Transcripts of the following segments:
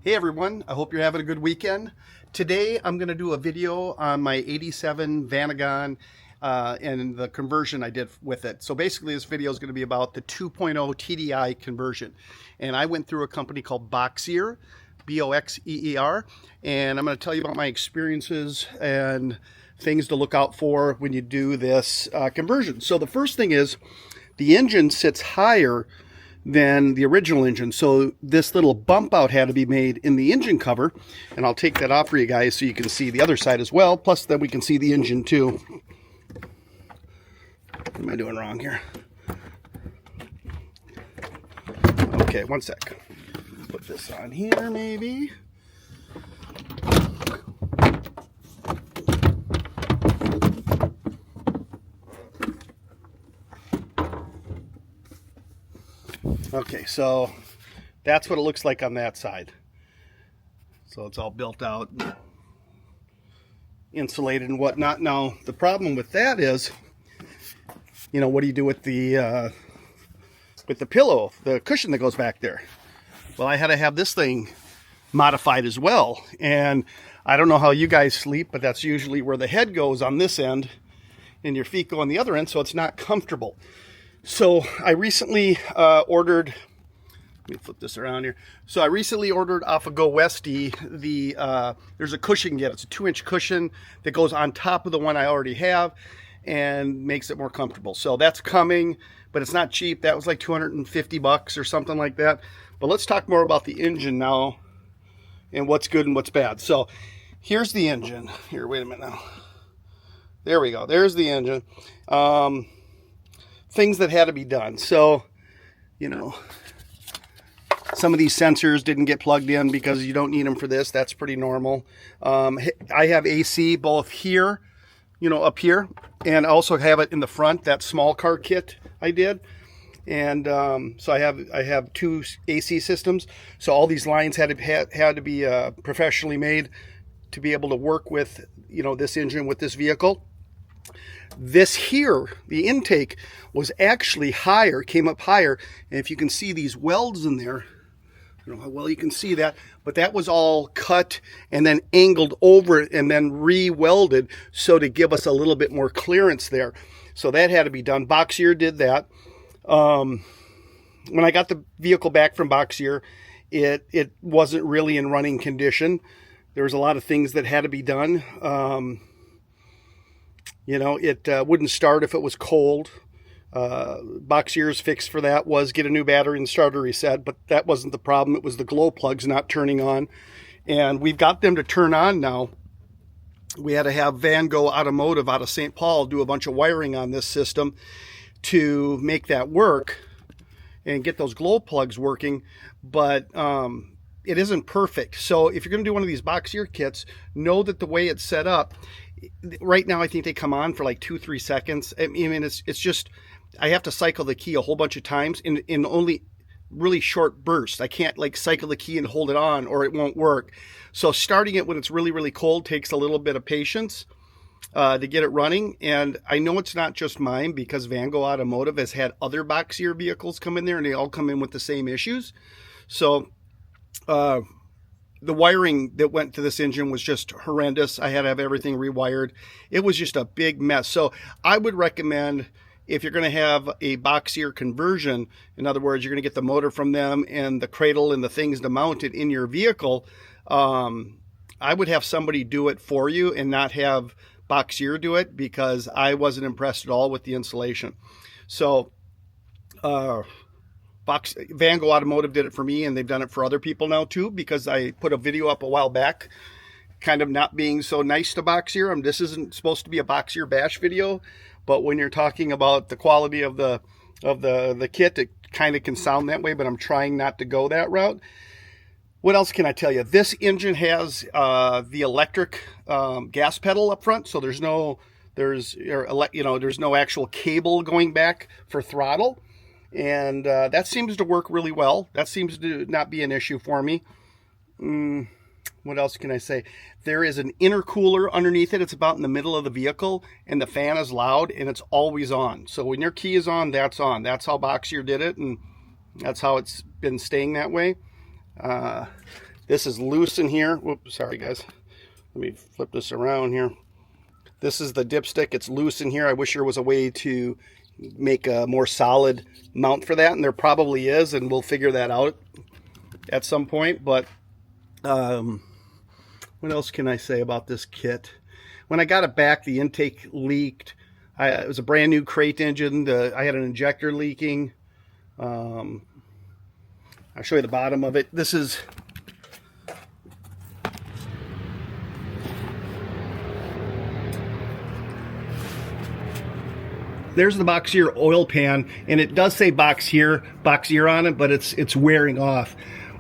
Hey everyone, I hope you're having a good weekend. Today I'm going to do a video on my 87 Vanagon and the conversion I did with it. So basically this video is going to be about the 2.0 TDI conversion. And I went through a company called Boxeer, Boxeer, and I'm going to tell you about my experiences and things to look out for when you do this conversion. So the first thing is the engine sits higher than the original engine, so this little bump out had to be made in the engine cover, and I'll take that off for you guys so you can see the other side as well, plus then we can see the engine too. What am I doing wrong here? Okay, one sec. Put this on here maybe. Okay, so that's what it looks like on that side. So it's all built out, insulated and whatnot. Now, the problem with that is, you know, what do you do with the pillow, the cushion that goes back there? Well, I had to have this thing modified as well. And I don't know how you guys sleep, but that's usually where the head goes on this end and your feet go on the other end, so it's not comfortable. So I recently ordered, let me flip this around here. So I recently ordered off of Go Westy there's a cushion yet. It's a 2-inch cushion that goes on top of the one I already have and makes it more comfortable. So that's coming, but it's not cheap. That was like 250 bucks or something like that. But let's talk more about the engine now and what's good and what's bad. So here's the engine. Here, wait a minute now. There we go. There's the engine. Things that had to be done. So, you know, some of these sensors didn't get plugged in because you don't need them for this. That's pretty normal. I have AC both here, you know, up here, and I also have it in the front, that small car kit I did. And so I have two AC systems. So all these lines had to be professionally made to be able to work with, you know, this engine with this vehicle. This here, the intake, was actually higher, came up higher, and if you can see these welds in there, I don't know how well you can see that, but that was all cut and then angled over and then re-welded so to give us a little bit more clearance there. So that had to be done. Boxeer did that. When I got the vehicle back from Boxeer, it wasn't really in running condition. There was a lot of things that had to be done. You know, it wouldn't start if it was cold. Boxeer's fix for that was get a new battery and starter reset, but that wasn't the problem. It was the glow plugs not turning on. And we've got them to turn on now. We had to have VanGo Automotive out of St. Paul do a bunch of wiring on this system to make that work and get those glow plugs working. But it isn't perfect. So if you're going to do one of these Boxeer kits, know that the way it's set up, right now I think they come on for like 2-3 seconds. I mean, it's just, I have to cycle the key a whole bunch of times in only really short bursts. I can't like cycle the key and hold it on or it won't work. So starting it when it's really, really cold takes a little bit of patience to get it running. And I know it's not just mine because VanGo Automotive has had other Boxeer vehicles come in there and they all come in with the same issues. So the wiring that went to this engine was just horrendous. I had to have everything rewired. It was just a big mess. So I would recommend, if you're going to have a Boxeer conversion, in other words, you're going to get the motor from them and the cradle and the things to mount it in your vehicle, I would have somebody do it for you and not have Boxeer do it, because I wasn't impressed at all with the installation. So VanGo Automotive did it for me, and they've done it for other people now too, because I put a video up a while back kind of not being so nice to Boxeer. This isn't supposed to be a Boxeer bash video, but when you're talking about the quality of the kit, it kind of can sound that way, but I'm trying not to go that route. What else can I tell you? This engine has the electric gas pedal up front, so there's no actual cable going back for throttle. And that seems to work really well. That seems to not be an issue for me. What else can I say? There is an intercooler underneath it. It's about in the middle of the vehicle, and the fan is loud, and it's always on. So when your key is on, that's on. That's how Boxeer did it, and that's how it's been staying that way. This is loose in here. Whoops, sorry guys. Let me flip this around here. This is the dipstick. It's loose in here. I wish there was a way to make a more solid mount for that, and there probably is, and we'll figure that out at some point. But what else can I say about this kit? When I got it back, the intake leaked. It was a brand new crate engine. I had an injector leaking. I'll show you the bottom of it. This is there's the Boxeer oil pan, and it does say Boxeer on it, but it's wearing off.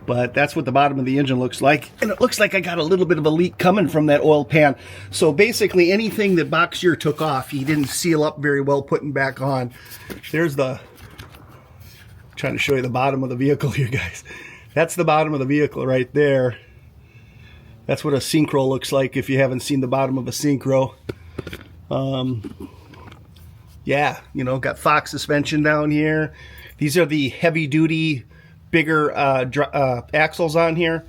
But that's what the bottom of the engine looks like, and it looks like I got a little bit of a leak coming from that oil pan. So basically anything that Boxeer took off, he didn't seal up very well putting back on. There's the, I'm trying to show you the bottom of the vehicle here, guys. That's the bottom of the vehicle right there. That's what a Syncro looks like if you haven't seen the bottom of a Syncro. Yeah, you know, got Fox suspension down here. These are the heavy duty, bigger axles on here.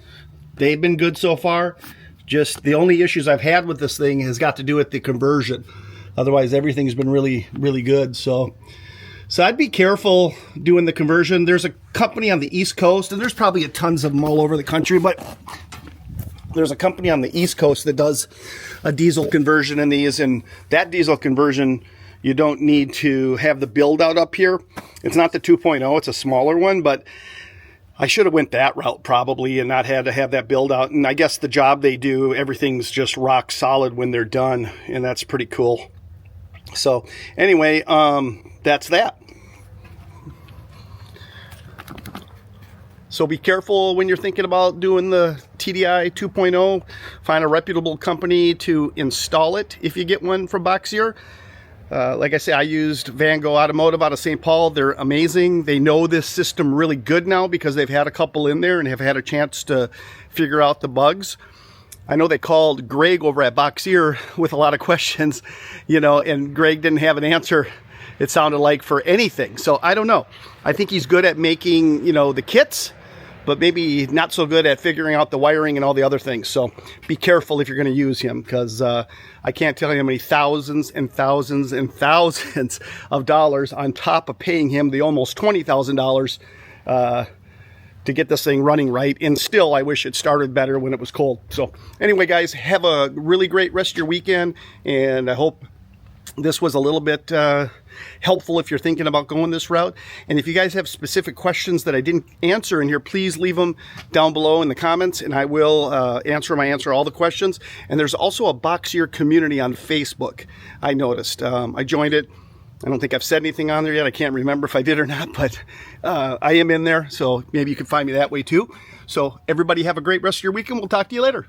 They've been good so far. Just the only issues I've had with this thing has got to do with the conversion. Otherwise, everything's been really, really good. So I'd be careful doing the conversion. There's a company on the East Coast, and there's probably tons of them all over the country, but there's a company on the East Coast that does a diesel conversion in these, and that diesel conversion, you don't need to have the build out up here. It's not the 2.0, it's a smaller one, but I should have went that route probably and not had to have that build out. And I guess the job they do, everything's just rock solid when they're done, and that's pretty cool. So anyway, that's that. So be careful when you're thinking about doing the TDI 2.0. Find a reputable company to install it if you get one from Boxeer. Like I say, I used VanGo Automotive out of St. Paul. They're amazing. They know this system really good now because they've had a couple in there and have had a chance to figure out the bugs. I know they called Greg over at Boxeer with a lot of questions, you know, and Greg didn't have an answer, it sounded like, for anything. So I don't know. I think he's good at making, you know, the kits, but maybe not so good at figuring out the wiring and all the other things. So be careful if you're going to use him, because I can't tell you how many thousands and thousands and thousands of dollars on top of paying him the almost $20,000 to get this thing running right. And still, I wish it started better when it was cold. So anyway, guys, have a really great rest of your weekend, and I hope this was a little bit helpful if you're thinking about going this route. And if you guys have specific questions that I didn't answer in here, please leave them down below in the comments, and I will answer all the questions. And there's also a Boxeer community on Facebook, I noticed. I joined it. I don't think I've said anything on there yet. I can't remember if I did or not, but I am in there, so maybe you can find me that way too. So everybody have a great rest of your weekend. We'll talk to you later.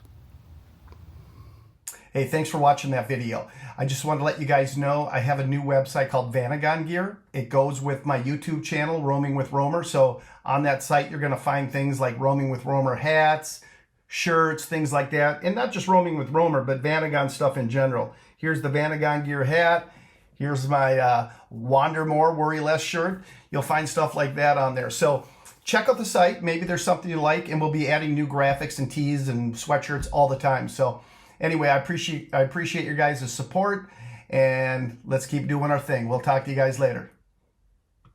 Hey, thanks for watching that video. I just wanted to let you guys know I have a new website called Vanagon Gear. It goes with my YouTube channel, Roaming with Rohmer. So on that site, you're going to find things like Roaming with Rohmer hats, shirts, things like that. And not just Roaming with Rohmer, but Vanagon stuff in general. Here's the Vanagon Gear hat. Here's my Wander More, Worry Less shirt. You'll find stuff like that on there. So check out the site. Maybe there's something you like, and we'll be adding new graphics and tees and sweatshirts all the time. So anyway, I appreciate your guys' support, and let's keep doing our thing. We'll talk to you guys later.